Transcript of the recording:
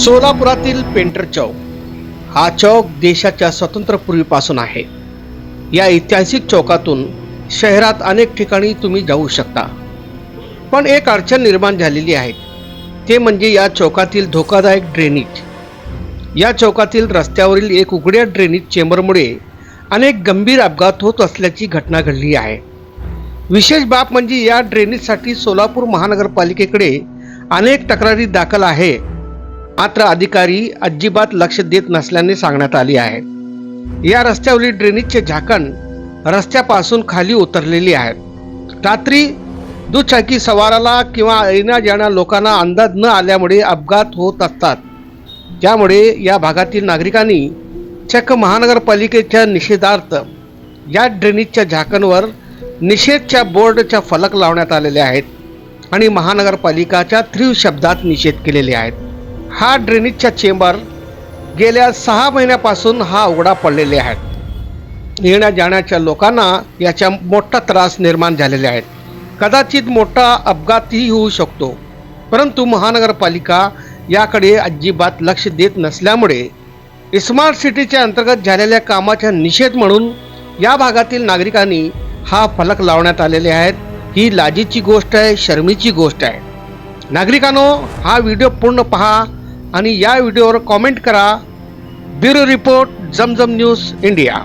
सोलापुरातील painter चौक हा चौक देशाच्या स्वातंत्र्यपूर्वीपासून आहे। या ऐतिहासिक चौकातून शहरात अनेक ठिकाणी तुम्ही जाऊ शकता, पण एक अडचण निर्माण झालेली आहे, ते म्हणजे या चौकातील धोकादायक ड्रेनेज। या चौकातील रस्त्यावरील एक उघड्या ड्रेनेज चेंबरमुळे अनेक गंभीर अपघात होत असल्याची घटना घडली आहे। विशेष बाब म्हणजे या ड्रेनेजसाठी सोलापूर महानगरपालिकेकडे अनेक तक्रारी दाखल आहे, मात्र अधिकारी अजिबात लक्ष देत नसल्याने सांगण्यात आले आहे। या रस्त्यावरील ड्रेनेजचे झाकण रस्त्यापासून खाली उतरलेले आहे। रात्री दुचाकी सवाराला किंवा येण्या जाणा लोकांना अंदाज न आल्यामुळे अपघात होत असतात। त्यामुळे या भागातील नागरिकांनी चक्क महानगरपालिकेच्या निषेधार्थ या ड्रेनेजच्या झाकणवर निषेधच्या बोर्डच्या फलक लावण्यात आलेले आहेत आणि महानगरपालिकाच्या तीव्र शब्दात निषेध केलेले आहेत। हा ड्रेनेजचा चेंबर गेल्या 6 महिन्यापासून हा उघडा पडलेले आहेत। येण्या जाण्याच्या लोकांना याचा मोठा त्रास निर्माण झालेले आहेत। कदाचित मोठा अपघातही होऊ शकतो, परंतु महानगरपालिका याकडे अजिबात लक्ष देत नसल्यामुळे स्मार्ट सिटीच्या अंतर्गत झालेल्या कामाचा निषेध म्हणून या भागातील नागरिकांनी हा फलक लावण्यात आलेले आहेत। ही लाजीची गोष्ट आहे, शर्मीची गोष्ट आहे। नागरिकांनो, हा व्हिडिओ पूर्ण पहा आणि या व्हिडिओवर कमेंट करा। ब्युरो रिपोर्ट, जमजम न्यूज इंडिया।